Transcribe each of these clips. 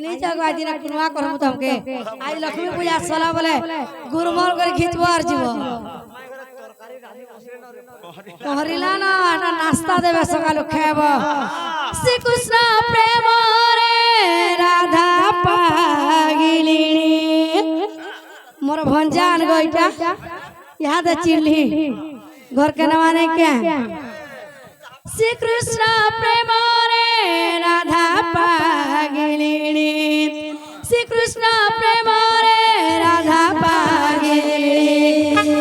नहीं जाओ आज ना कुनवा करम तुमके आज लक्ष्मी पूजा सला बोले गुरुमोर कर खिचबो आर जीवो कहरिला ना ना नाश्ता देबे सकालो खाबो श्री कृष्ण प्रेम रे राधा पागिलिनी मोर भंजान गइटा याद चिल्ली घर के नाम ने क्या श्री कृष्ण प्रेम रे राधा पागिलिनी श्री कृष्ण प्रेम रे राधा पागिलिनी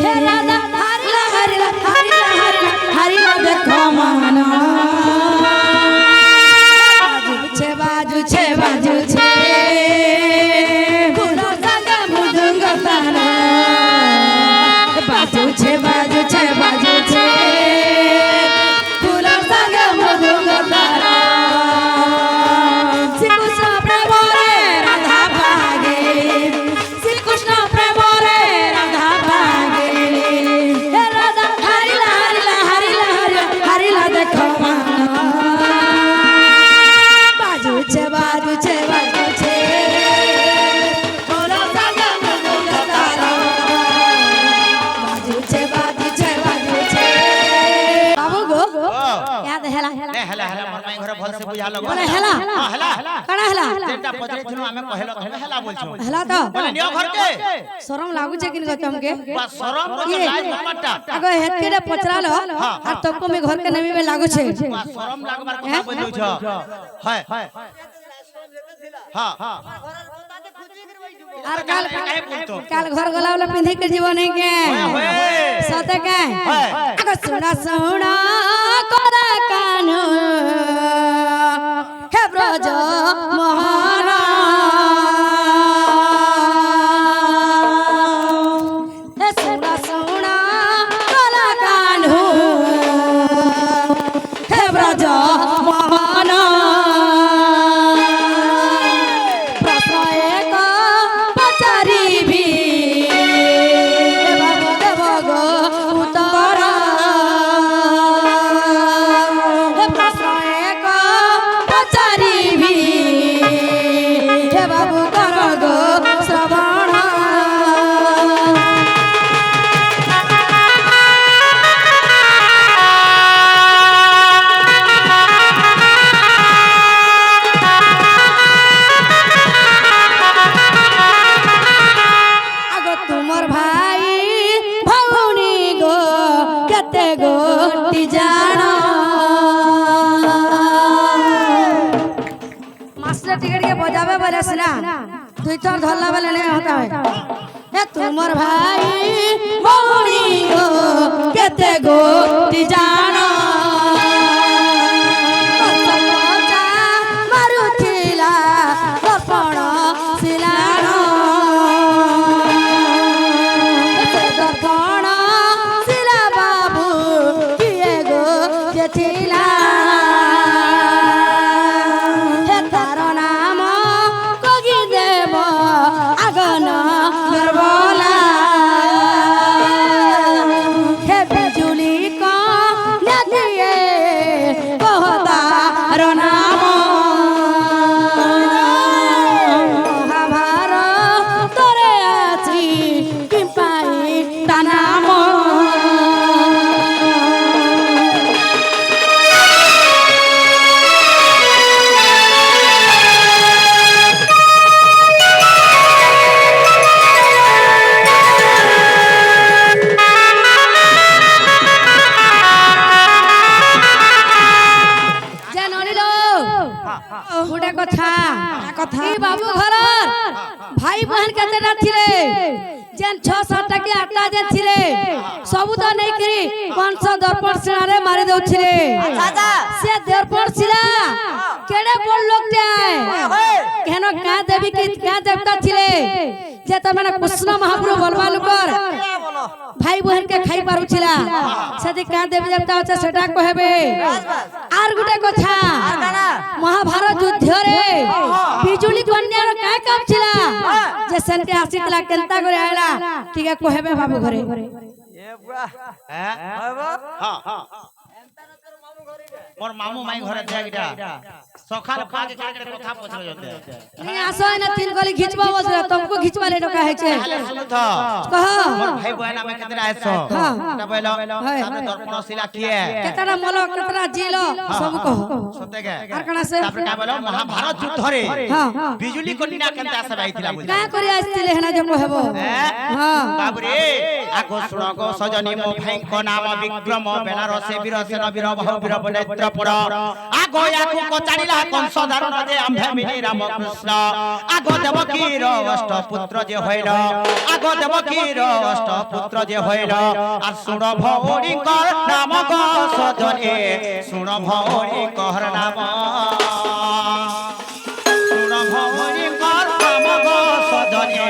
हे राधा हरिला हरिला हरिला हरिला हरिला देखो माना बाजू छे बाजू छे गुना संग मुदुंग ताना बाजू छे बाजू छे बाजू छे गुना संग मुदुंग ताना श्री कृष्ण प्रेम रे राधा भागे श्री कृष्ण प्रेम रे राधा भागे हे राधा हरिला हरिला हरिला हरिला हरिला देखो बाजू छे बाजू छे बोलो संग मुदुंग तारा बाजू छे बाजू छे बाबू गो याद हेला ए हेला हेला मोर माई घर भल से बुझा लगो बोले हेला हां हेला हेला कणा हेला जेटा पजरे थनु हमें कहलो हमें हेला बोलछो हेला तो बोले नियो घर के शरम लागु छे किन गतम के बा शरम रो लाज नमटा आगो हेतकेडे पचरालो आ तको में घर के नमी में लागु छे बा शरम लागबार কথা बोलौ छ हाय हां हां आर काल घर गला वाला पिंधी के जीवन है के सते के आगो सुना सुना कोदा कानो हे ब्रज महाना हे सुना सुना कोदा कानो हे ब्रज महाना प्रश्न एक पचारी भी बाबू देव गो उत्तर प्रश्न एक पचारी भी हे बाबू कर गो श्रवण आगो तुमर भाई भौनी गो केते गोटी जानो मास्टर टिकट के बजावे बोले सिना दुई तो धरला वाले नहीं होता है ए तुमर भाई भौनी गो केते गोटी जानो कचा मारुथिला दर्पण सिलानो दर्पण सिला बाबू किए गो जेथिला हे तार नाम कगी देव आगन गरबला हे बिजुली को नदिए कहतार नाम महाभारत तोरे आछि कि पाई ता नाम जे ननिलो गुडे कथा ई बाबू घर भाई बहन केतेटा थिले जेन 6-7 टके 8टा जे थिले सबु तो नै करी 500 दर्पण शिला रे मारी दउथिले अच्छा से दर्पण शिला केडे बोल लोग जाय केनो का देवी की का देवता थिले जे त माने कृष्ण महाप्रभु बोलवा लोकर भाई बहन के खाई पारुछिला सेदी का देवी देवता আছে সেটা কইবে আর গুটে কথা महाभारत युद्ध रे बिजुली कन्या रो का काम छिला जे सेनके आसीतला केनता करे आइला ठीके कहबे बाबू घरे ए बुआ हैं हां हां एंता न तोर मामू घरे মোর মামু মাই ঘরে দেগডা সকাল পাকে কাকে কথা পছরে জতে नहीं आसो है ना तीन गली खींचबा बोल रहा तुमको खींचवा ले डका है छे তাহলে শুনো তো कह মোর ভাই বহেন আমি কেতরা আইছো हाँ। এটা বইলো সাথে দর্পণ শিলা কিয়ে केतरा मलो केतरा जिलो सब कह সতেগে আর কানা से তারপরে কা বলো মহাভারত যুদ্ধরে हां বিজুলি কন্যা কেনতে আসবে আইছিলা বুঝ का करी आइले है ना जे कहबो हां বাবুরে আগো শুনো গো সজনী মো ভাইଙ୍କ নাম বিক্রম বেনারসে বীরসেন বীর বহু বীর বনেত্র পড় আগো ইয়াকু কচাড়িলা কংস ধারণ যে আম্ভে মিনি রামকৃষ্ণ আগো দেবকীর অষ্ট পুত্র যে হইল আগো দেবকীর অষ্ট পুত্র যে হইল আর শুণ ভৌরিকর নাম গো সজনী শুণ ভৌরিকর নাম শুণ ভৌরিকর নাম গো সজনী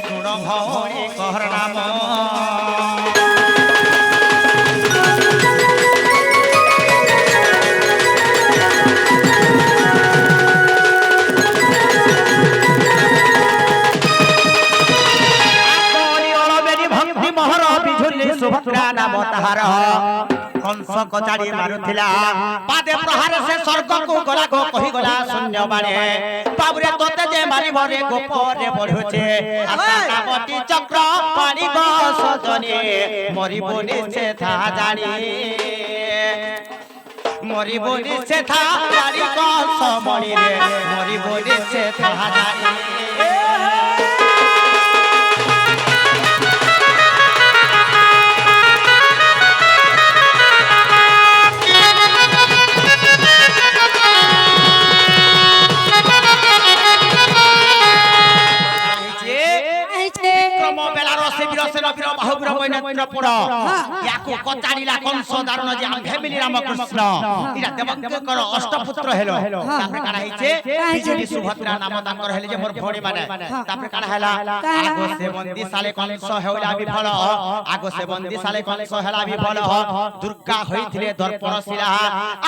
শুণ ভৌরিকর নাম সুভদ্রা নাম তাহার কংস কচাড়ি মারুথিলা পাদে প্রহার সে স্বর্গকু গলা গো কহি গলা শূন্য বাণে বাবুরে তোতে যে মারিব রে গোপরে বঢ়ুছে আশাকাবতী চক্র পানি গো সজনী মরিব নিছে থা জানি মরিব নিছে থা জানি কংস মরি রে মরিব নিছে থা জানি অষ্টপুত্র হেলো তারপরে কারা হইছে বিজুলি সুভদ্রা নাম তাঙ্কর হেলে যে মোর ভৌণী মানে তারপরে কারা হেলা আগো সে বন্দি সালে কংস হেলা বিফল আগো সে বন্দি সালে কংস হেলা বিফল দুর্গা হইছিলে দর্পণশিলা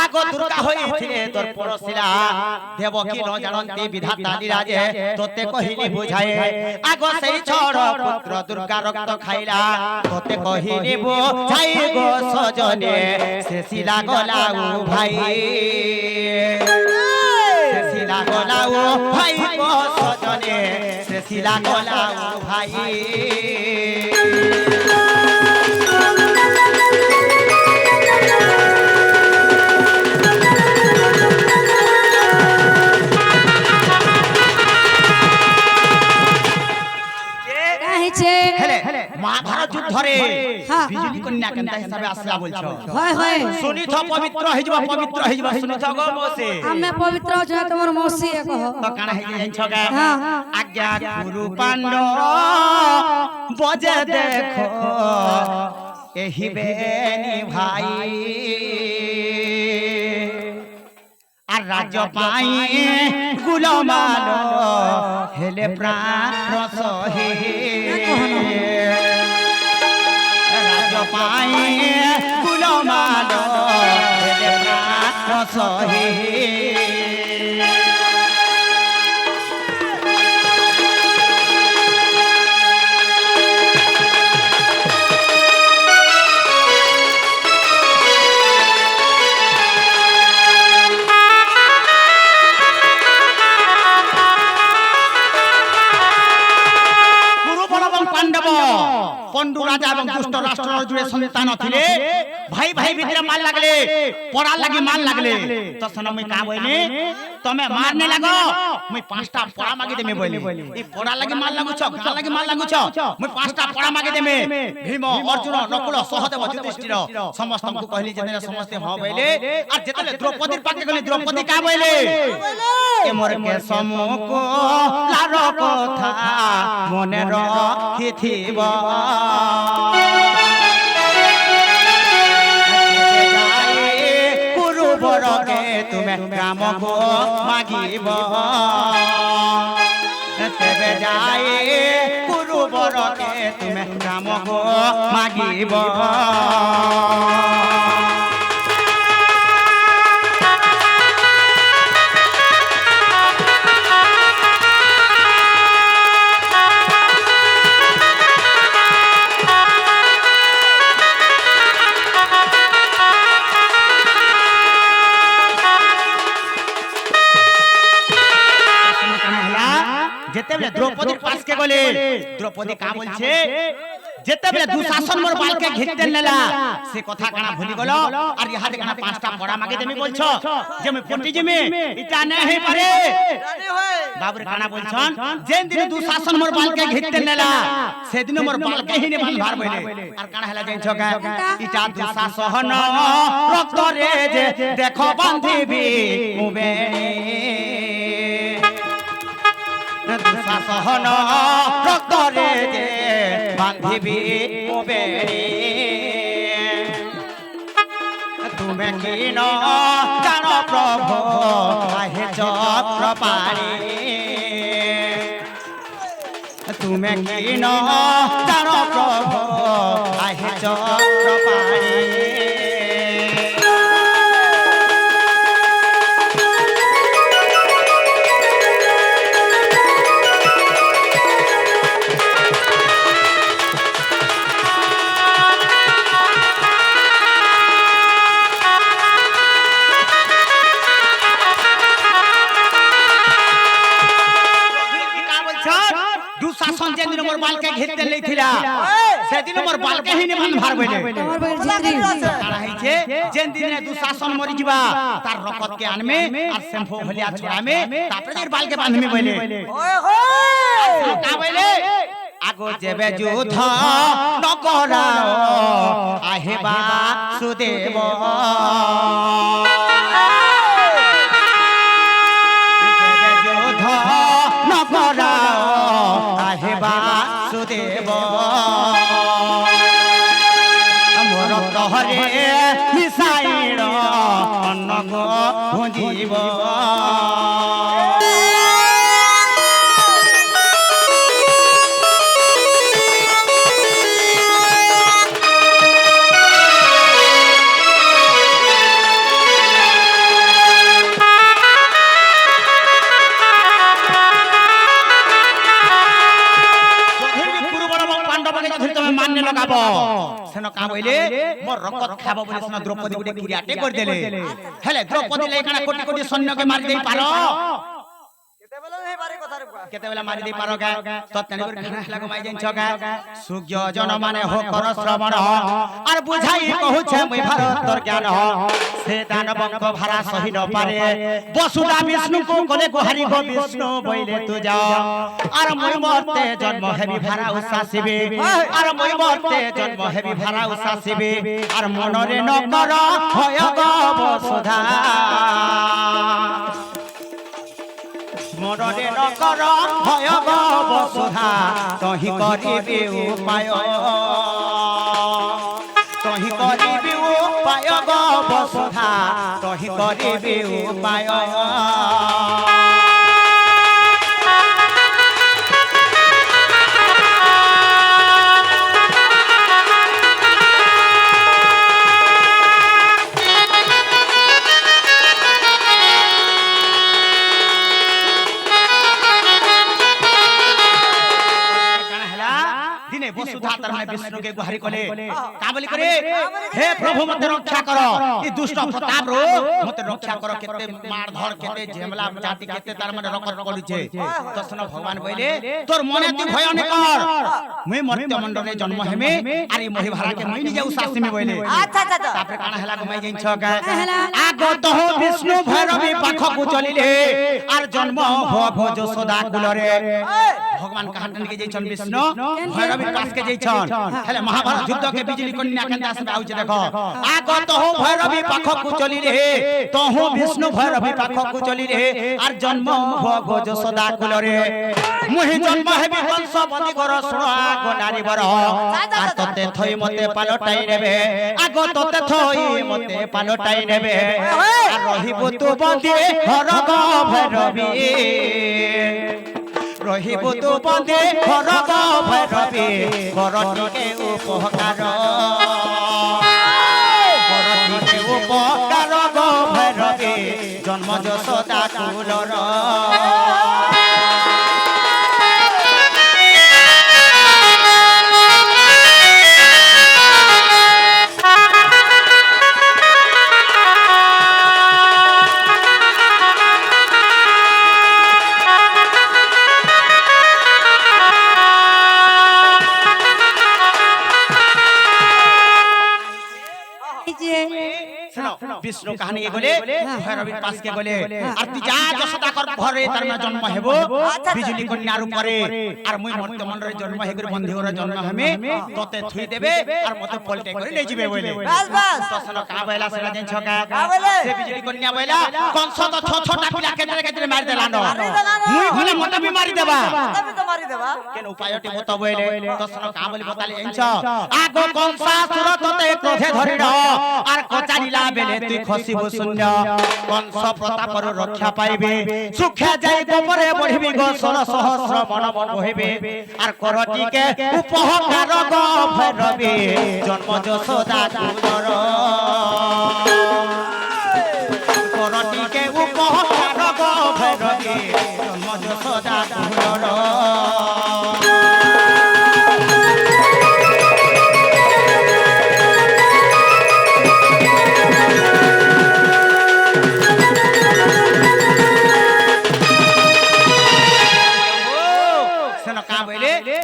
আগো দুর্গা হইছিলে দর্পণশিলা দেবকী ন জানন্তি বিধাতা নিরাজে তোতে কহিনি বুঝায়ে আগো সেই ছড় পুত্র দুর্গা রক্ত খাইলা তোতে কহিনি বুঝাই গো সজনে সে শিলা গলাউ ভাই সে শিলা গলাউ ভাই গো সজনে সে শিলা গলাউ ভাই মহাভারত যুদ্ধরে বিজুলি কন্যা কেনতা হিসাবে আসলা বলছো হয় হয় শুনি থ পবিত্র হইজবা শুনি থ গো মোসে আমি পবিত্র হচ্ছে তোমার মৌসি কহ তো কানা হই জানছ গে আজ্ঞা গুরু পাণ্ড বজে দেখো এহি বেনি ভাই আর রাজ্য পাই গুলমাল হেলে প্রাণ রসহে রাজ্য পাই গুলমাল হেলে প্রাণ রসহে পণ্ডু রাজা এবং দুষ্ট রাষ্ট্র জুড়ে সন্তান থিলে ভাই ভাই ভিতরে মাল লাগলে পড়া লাগি মাল লাগলে তো সনম কা বইনি তুমি মারনে লাগো মই পাঁচটা পড়া মাগি দেমে বইলি এই পড়া লাগি মাল লাগুছ গা লাগি মাল লাগুছ মই পাঁচটা পড়া মাগি দেমে ভীম অর্জুন নকুল সহদেব যুধিষ্ঠির সমস্তଙ୍କୁ কহিলি যে সমস্তে হ বইলে আর যেতলে দ্রৌপদীর পাকে গলি দ্রৌপদী কা বইলে এ মোর কে সমুক লার কথা মনে রাখিথিব বরকে তুমি গ্রাম গো মাগিব তেবে যাই কুরু বরকে তুমি গ্রাম গো মাগিব যেতেবেলে দ্রৌপদীর পাশকে গলে দ্রৌপদী কা বলছে যেতেবেলে দুঃশাসন মোর বালকে ঘিরতে নেলা সে কথা কানা ভুলি গলো আর ইহাতে কানা পাঁচটা পড়া মাগে তুমি বলছো যে আমি পটি জিমি এটা নেই পারে বাবুর কানা বলছন যেন দিন দুঃশাসন মোর বালকে ঘিরতে নেলা সেদিন মোর বালকে হিনে বান ভার বইলে আর কানা হেলা যাইছো গা এটা দুঃশাসন রক্ত রে যে দেখো বান্ধিবি মুবেনি দুঃশাসন রক্ত রে যে বান্ধিবি মুবেনি তুমি কি ন জানো প্রভু আহে চক্রপাণি তুমি কি ন জানো প্রভু আহে চক্রপাণি দুঃশাসন যেদিন মোর বালকে ঘিরতে লইছিলা সেদিন মোর বালকে হিনে বান ভার বইলে তোমার বইয়ের জিত্রি তারা হইছে যেদিন দুঃশাসন মরি যিবা তার রকত কে আনমে আর শ্যাম্পু ভলিয়া ছড়ামে তারপরে এর বালকে বাঁধমি বইলে কা বইলে আগো যেবে যুদ্ধ নকরাও আহিবা সুদেব যেবে যুদ্ধ নকরাও আহিবা সুদেব মোর তহরে মিশাইল অন্ন ভুঁজিব মাননে লগাব সেন কা বইলে মোর রকত খাব বলে সেন দ্রৌপদী গুটে ক্রিয়াটে করে দেলে হেলে দ্রৌপদী লাই কানা কোটি কোটি সৈন্যকে মারি দেই পারো কেতেবেলা মারি দেই পারো গা তত্তানি করে খানা লাগো মাই জানছ গা সূর্য জন মানে হো কর শ্রবণ আর বুঝাই কহুছে মই ভারতর জ্ঞান সে দানবঙ্গ ভারা সহি ন পারে বসুদা বিষ্ণু কো কোলে গোহারি গো বিষ্ণু বইলে তু যাও আর মই মরতে জন্ম হেবি ভারা উসাসিবে আর মই মরতে জন্ম হেবি ভারা উসাসিবে আর মনরে ন কর হয় গো বসুধা মনরে ন কর হয় গো বসুধা তহি করিবে উপায় তহি করিবে উপায় গো বসুধা তহি করিবে উপায় বসুধা তার মানে বিষ্ণুকে গুহারি কলে কা বলি করে হে প্রভু মতে রক্ষা কর এই দুষ্ট প্রতাপ রো মতে রক্ষা কর কেতে মার ধর কেতে ঝেমলা জাতি কেতে তার মানে রকত করিছে তখন ভগবান কইলে তোর মনে তুই ভয় নে কর মই মর্ত্য মণ্ডলে জন্ম হেমে আর এই মহিভারাকে মই নিজে উসাসিমে বইলে আচ্ছা আচ্ছা তারপরে কানা হেলা গমাই যাইছ গা আগত হো বিষ্ণু ভৈরবী পাখকু চলিলে আর জন্ম ভব যশোদা কুলরে ভগবান কাহান নিকে যাইছন বিষ্ণু ভৈরবী পাশকে যাইছন হেলে মহাভারত যুদ্ধকে বিজলি কন্যা কেন আসবে আউছে দেখো আগত হো ভৈরবী পাখকু চলিলে তো হো বিষ্ণু ভৈরবী পাখকু চলিলে আর জন্ম ভব যশোদা কুলরে মুহি জন্ম হেবি বংশপতি গর সুরাগ নারী বর আর ততে থই মতে পালটাই নেবে আগ ততে থই মতে পালটাই নেবে আর রহিব তু বন্দে হর গো ভৈরবী রহিব তু বন্দে হর গো ভৈরবী করটিকে উপকার করটিকে উপকার গো ভৈরবী জন্ম যশোদা কুলর বিষ্ণু কাহিনী গলে ভৈরবী পাশকে গলে আর তুই যা যশোদা কর ঘরে তার না জন্ম হেব বিজুলি কন্যার উপরে আর মুই মর্ত্য মন্ডলের জন্ম হেগর বন্ধুর জন্ম হেমে তোতে থুই দেবে আর মতে পলটে করে লই যাবে বলে বাস বাস তখন কা বইলা সেটা জানছ কা বলে? সে বিজুলি কন্যা বইলা কংস তো ছোটা পিলা কেটে কেটে মারি দেলানো দেলানো। মুই গলে মতে বি মারি দেবা তবে তো মারি দেবা কেন উপায়টি মত বইলে তখন কা বলি বতালি জানছ আগো কংসাসুর তোতে ক্রোধে ধরিল আর কচারিলা বেলে তুই খসিব শূন্য কংস প্রতাপর রক্ষা পাইবে সুখে যাই গোপরে বঢ়িবি গো সর সহস্র মন মন বহিবে আর করটিকে উপহার গো ভৈরবী জন্ম যশোদা কুদর করটিকে উপহার গো ভৈরবী জন্ম যশোদা কুদর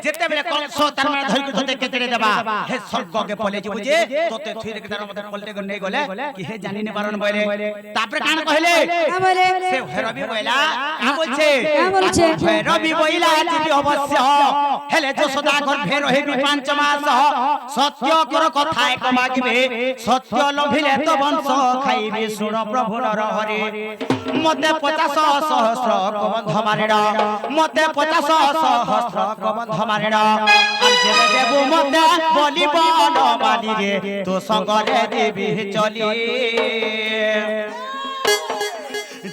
যেতে বেলে কংস তার মানে ধরি তোতে কেটে দেবা হে স্বর্গকে বলে যে বুঝে তোতে থুই রেখে তার মধ্যে পলটে করে নেই গলে কি হে জানি নে বারণ বলে তারপরে কান কইলে সে ভৈরবী বইলা কা বলছে ভৈরবী বইলা যদি অবশ্য হেলে যশোদা গর্ভে রহিবি 5 মাস সত্য কর কথা এক মাগিবে সত্য লভিলে তো বংশ খাইবি শুন প্রভুর হরে মতে 50 সহস্র কবন্ধ মারিড মতে 50 সহস্র কবন্ধ মারিড আর যেবে দেবু মতে বলিব নমানি রে তো সঙ্গরে দেবি চলি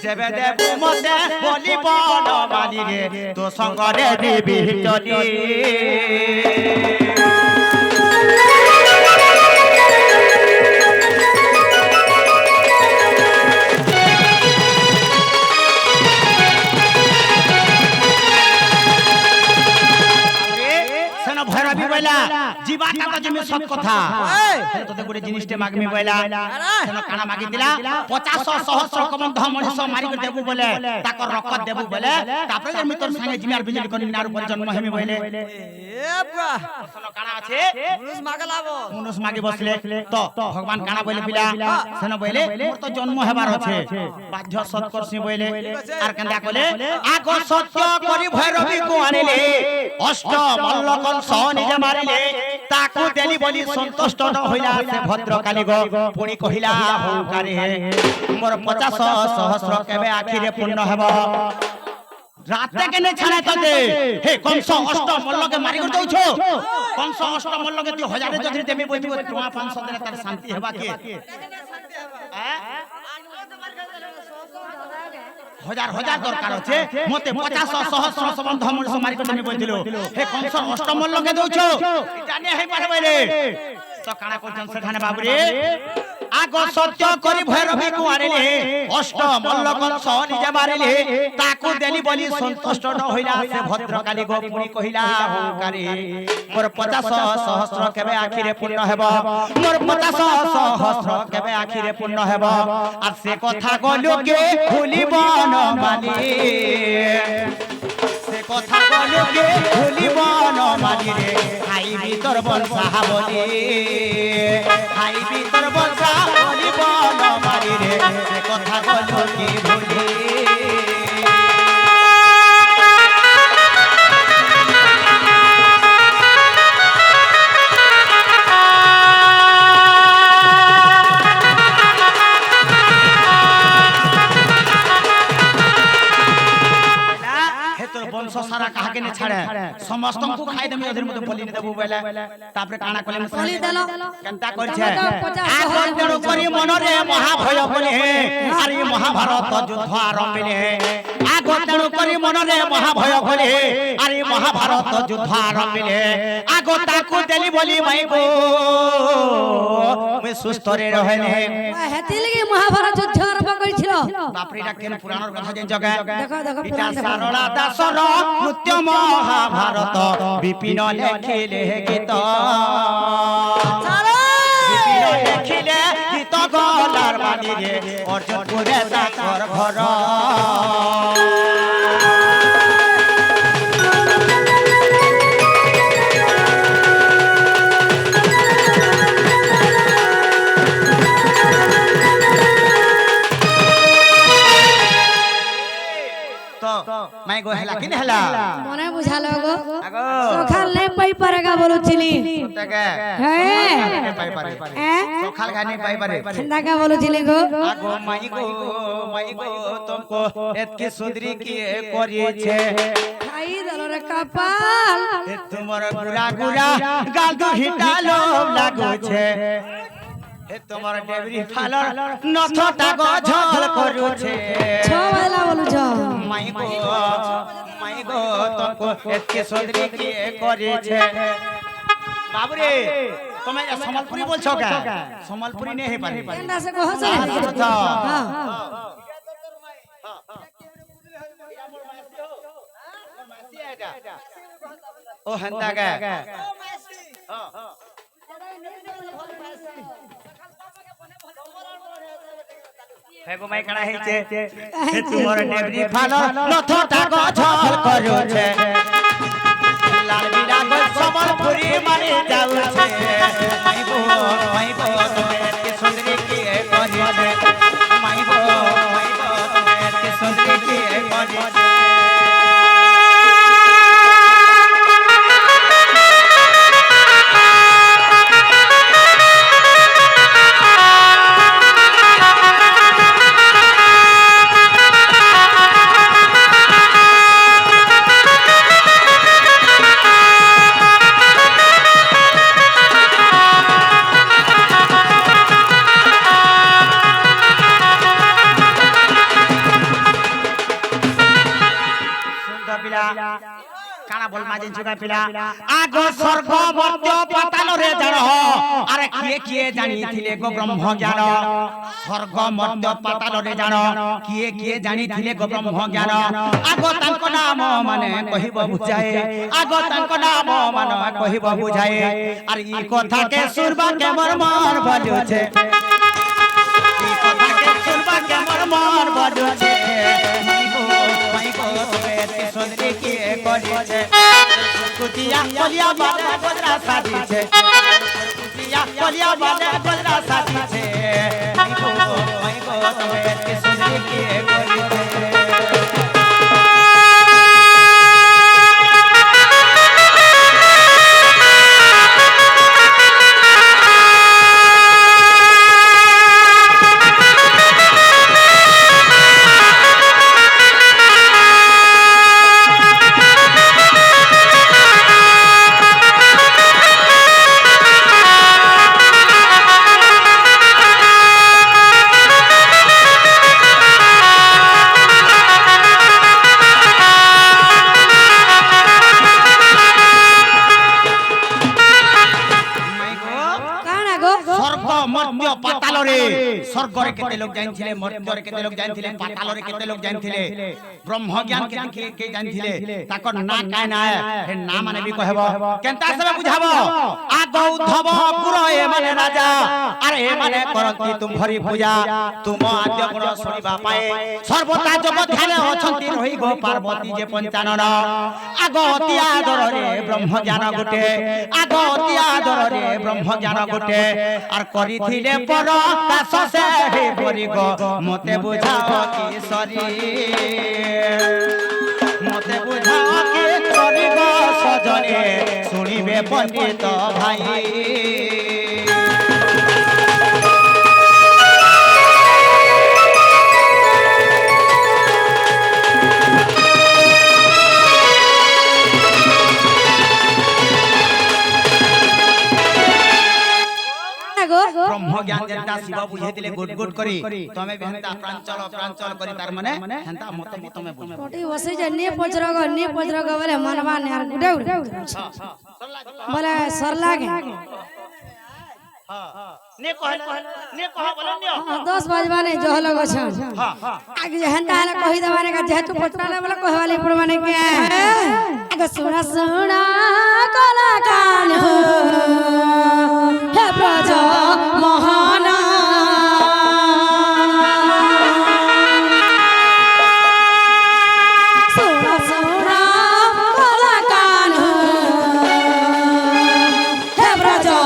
যেবে দেবু মতে বলিব নমানি রে তো সঙ্গরে দেবি চলি ভৈরবী বইলা জীবাটা তো জমি সব কথা তোতে গুড়ে জিনিসটা মাগমি বইলা কেন কানা মাগি দিলা 50 সহস্র কবন্ধ মনিষ মারি করে দেবু বলে তাকর রক্ত দেবু বলে তারপরে আমি তোর সঙ্গে জিমিয়ার বিজলি করি নার উপর জন্ম হেমি বইলে এ বা শোনো কানা আছে পুরুষ মাগলাবো মনুষ মাগি বসলে তো ভগবান কানা বইলে পিলা সেন বইলে মোর তো জন্ম হেবার আছে বাধ্য সৎকর্ষি বইলে আর কেন্দা কলে আগ সত্য করি ভৈরবী কো আনিলে অষ্ট মল্ল কংস নিজে মারিলে তাকু দেলি বলি সন্তুষ্ট ন হইলা সে ভদ্রকালী গো পুনি কহিলা হংকারে মোর 50 সহস্র কেবে আখিরে পূর্ণ হেব রাতে কেনে ছাড়ে তোতে হে কংস অষ্ট মল্লকে মারি করে দউছ কংস অষ্ট মল্লকে তুই হাজারে যদি দেবি বইবি তোমা 500 দিনে তার শান্তি হেবা কি হাজার হাজার দরকার আছে মতে 50 সহস্র সম্বন্ধ মনুষ্য মারি করে দেবি বইছিল হে কংস অষ্ট মল্লকে দউছ জানি হই পারবে রে তো কানা কইছন সেখানে বাবুরে আগ সত্য করি ভৈরবী কো আনিলে অষ্ট মল্ল কংস নিজে মারিলে তাকু দেলি বলি সন্তুষ্ট ন হইলা সে ভদ্রকালী গো পুনি কহিলা হংকারে মোর 50 সহস্র কেবে আখিরে পূর্ণ হেব মোর 50 সহস্র কেবে আখিরে পূর্ণ হেব আর সে কথা গলুকে ভুলিব ন মানি সে কথা গলুকে ভুলিব ন মানি রে খাই ভিতর বংশা বলি খাই ভিতর বংশা বলিব ন মানি রে সে কথা গলুকে ভুলি বংশ সারা কাহাকে নে ছাড়ে সমস্তଙ୍କୁ খাই দেমি ওদের মধ্যে বলি দেবু বলে তারপরে কানা কলে বলি দেল কেনটা করছে আগন তেড়ু করি মনরে মহাভয় বলে আর এই মহাভারত যুদ্ধ আরম্ভিলে আগন তেড়ু করি মনরে মহাভয় বলে আর এই মহাভারত যুদ্ধ আরম্ভিলে আগ তাকু দেলি বলি মাইবো মে সুস্থরে রহেলে হেতি লাগি মহাভারত যুদ্ধ আরম্ভ করেছিল বাপরে এটা কেন পুরাণের কথা জানি জগা দেখো দেখো এটা সারলা দাসর নৃত্য মহাভারত বিপিন লেখিলে গীত বিপিন লেখিলে গীত গলার মানিরে অর্জুন পুরে তাকর ঘর ହେଲା মনে বুঝালো গো আগো সকাল নেই পাই পারেগা বলছিলি তোকে হ্যাঁ পাই পারে হ্যাঁ সকাল খানি পাই পারে ঠান্ডাকা বলছিলি গো আগো মাই গো তুমকো এতকি সুদরি কি করিয়েছে খাই দল রে কপাল এ তোমার গুড়া গুড়া গাল তো হিটালো লাগুছে এ তোমার ডেবরি ফালর নথটা গঝল করুছে ছবেলা বলুছ মাই গো তুমকো এতকি সুদরি কি করিয়েছে বাবুরে তুমি সম্বলপুরি বলছো কে সম্বলপুরি নেই হে পারে কেনটা সে কহছ হ্যাঁ ও হেন্দা গে হেগো মাই কানা হেইছে হে তোমার নেবরি ফালো নথটা গঝল করুছে লাল বিরা গো সম্বলপুরি মানে যাউছে মাই গো তুমি এতকি সুন্দরী কি করিছে মাই গো তুমি এতকি সুন্দরী কি করিছে কানা বল মাঝে জুগা পিলা আগো স্বর্গ মর্ত্য পাতাল রে জানো আরে কিয়ে জানিছিলে গো ব্রহ্ম জ্ঞান স্বর্গ মর্ত্য পাতাল রে জানো কিয়ে জানিছিলে গো ব্রহ্ম জ্ঞান আগো তাঙ্ক নাম মানে কহিব বুঝায়ে আগো তাঙ্ক নাম মানে কহিব বুঝায়ে আর ই কথাকে সুরবা কে মর বাজুছে ই কথাকে সুরবা কে মর বাজুছে মাই গো তুমি এতকি সুন্দরী কি করিছে কুটিয়া কলিয়া বালে গজরা সাজিছে কুটিয়া কলিয়া বালে গজরা সাজিছে মাই গো তুমি এতকি সুন্দরী কি করিছে स्वर्गरे केते लोग जानथिले मर्त्यरे केते लोग जानथिले पातालरे केते लोग जानथिले ब्रह्म ज्ञान के जानथिले ताकर ना काय ना हे ना माने भी कहबो केनता सब बुझाबो आगो उद्धव पुर ए माने राजा अरे ए माने करंती तुम भरी पूजा तुम आद्य गुण सुनिबा पाए सर्वता जगत ध्यान अछंती रही गो पार्वती जे पंचानन आगो अति आदर रे ब्रह्म ज्ञान गुटे आगो अति आदर रे ब्रह्म ज्ञान गुटे आर करिथिले पर कास से हे परी गो मते बुझाओ की सरी मते बुझाओ की सरी गो सजने सुनिबे पंडित भाई ब्रह्म ज्ञान जेंता शिव बुझे दिले गुड गुड करी तमे बेहंता प्रांचल करी तार माने हेंता मत में बुझ कोटी वसे जे ने पजरग बोले मनवा ने यार गुडे बोले सर लागे ने कह बोले ने 10 बजवा ने जो लगो छ आगे जे हेंता हला कहि दवाने का जेतु पटना बोले कहवाली पुर माने के आगे सुना सुना कला कान हे प्रजा महाना सुना सुना कला कान हे प्रजा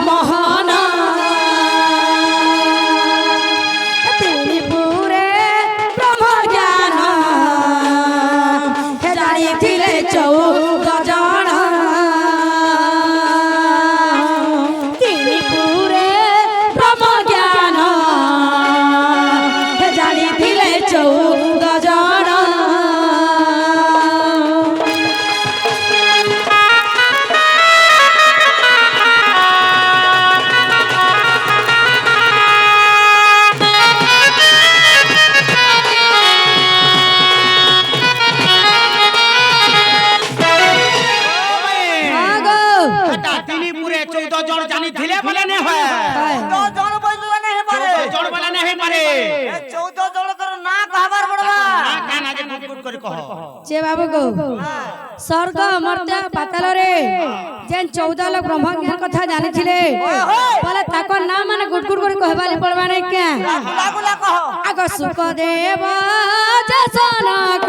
महाना तेरी पूरे ब्रह्म ज्ञान हे जानी 14 ଜଣ ତିନି ପୁରେ ବ୍ରହ୍ମ ଜ୍ଞାନ ଜାଣିଥିଲେ 14 ଜଣ ତିନିପୁରେ 14 ଜଣ ଜାଣିଥିଲେ ବୋଲେ ନେ হয় 14 জন বলতো না হে পারে 14 জଣ ବୋଲେ নে পারে এ 14 জন তোর না কহবার পড়বা না না যে গুট গুট করে কহ যে বাবু গো স্বর্গ মর্ত্য পাতাল রে যেন 14 লোক ব্রহ্ম জ্ঞান কথা জানিছিলে বলে তাকর নাম মানে গুট গুট করে কহবালি পড়বা নাই কে গুলা কহ আগ সুখদেব জনক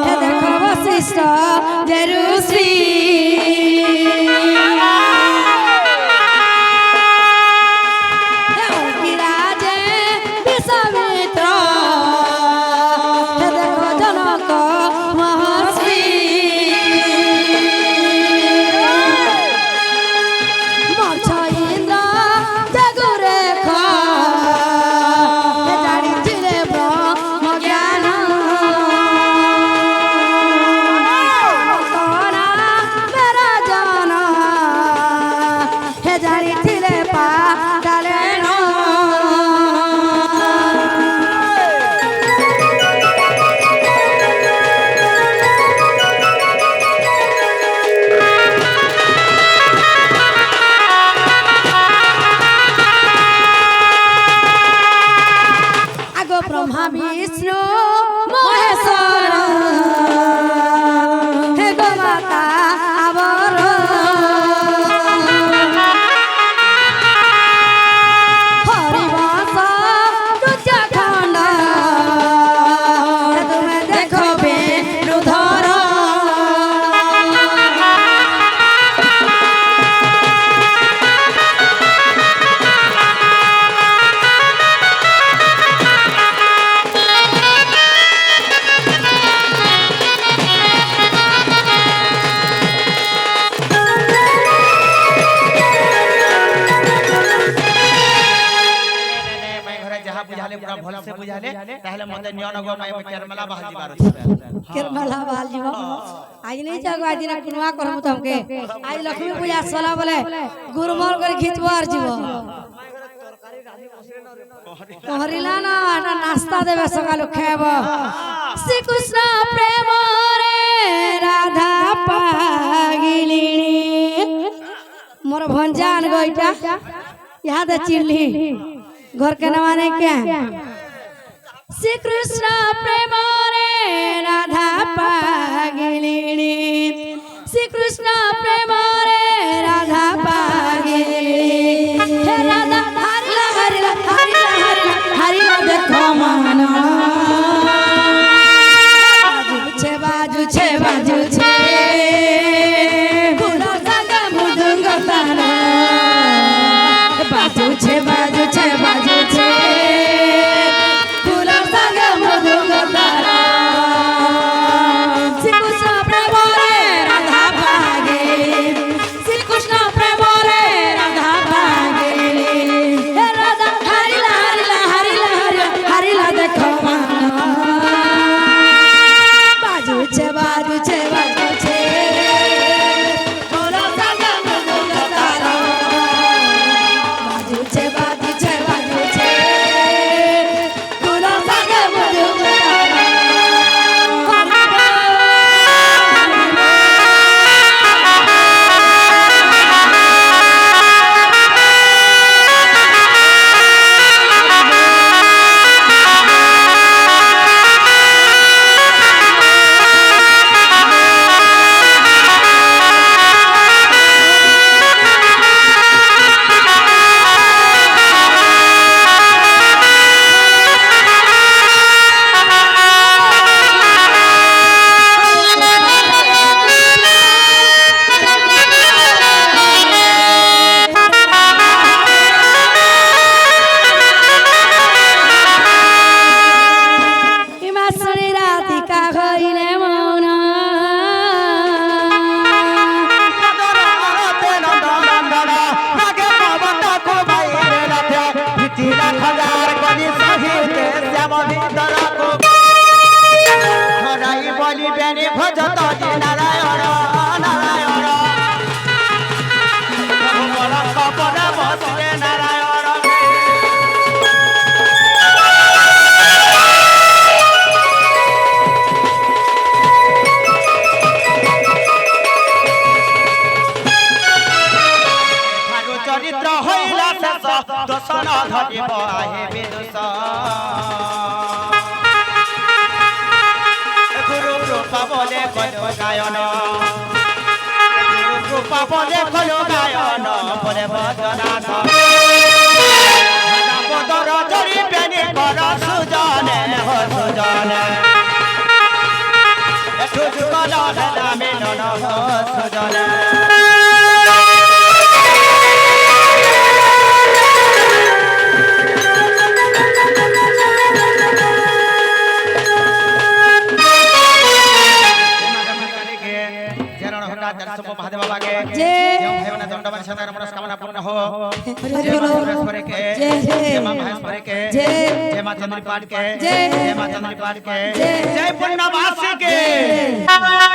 হে দেখো বশিষ্ঠ যে ঋষি হে অঙ্গিরাজে বিশ্বমিত্র হে দেখো জনক মহর্ষি মর্ষ ইন্দ্র জগুরেখ হে জানিছিলে ব্রহ্ম জ্ঞান করা মেরা জন হে জানিছিলে পাতালেন আগ ব্রহ্মা বিষ্ণু মহেশ্বর হে গো মাতা আবর হরিবংশ দুর্যাখণ্ড হে তুমি দেখো বেণুধর ভাই ঘরে যাহা বুঝালে পুরা ভাল সে বুঝালে তাহলে মতে নিয়ন গো মাই কেরমলা বাহাল দিবার আছে কেরমালা বাল জীব আজ নেই যাগো আজ না কুনবা করমু তমকে আজ লক্ষ্মী পূজা সলা বলে গুরমর করে খিচবো আর জীব কহরিলা না এটা নাস্তা দেবে সকালে খাইব শ্রীকৃষ্ণ প্রেম রে রাধা পাগিলিনী মোর ভঞ্জান গইটা ইহাদে চিল্লি ঘর के नवाने क्या श्री कृष्ण प्रेम रे राधा पागलिनी श्री कृष्ण प्रेम रे राधा पागलिनी हे राधा हरिला हरिला हरिला हरिला हरिला देखो मन बाजू छे बाजू छे गुरु संग मुदुंग तारा बाजू छे बाजू छे बाजू छे गुरु संग मुदुंग तारा श्री कृष्ण प्रेम रे राधा पागलिनी श्री कृष्ण प्रेम रे राधा पागलिनी हे राधा हरिला हरिला हरिला हरिला हरिला देखो मन बाजू छे बाजू छे बाजू छे ভিতরକୁ ହରାଇ ବଲିବେନି ଭଜତ ନାରାୟଣ ନାରାୟଣ ପ୍ରଭୁ ବଳ କପରା ବସିଲେ ନାରାୟଣ চরিত্র হইলা শেষ দোষণ ধরিব আহে বিদুষ গুরু কৃপা বলে কলো গায়ন গুরু কৃপা বলে কলো গায়ন বলে বদনাথ বদর জরি বেনি কর সুজনে হো সুজনে এঠু যুগল নামে নন হো সুজনে महादेव बागे जय भैरवनाथ दंडमान सदा मनोकामना पूर्ण हो जय महेश्वर के जय मां महेश्वर के जय मां चंद्रपाठ के जय मां चंद्रपाठ के जय पुण्यवासी के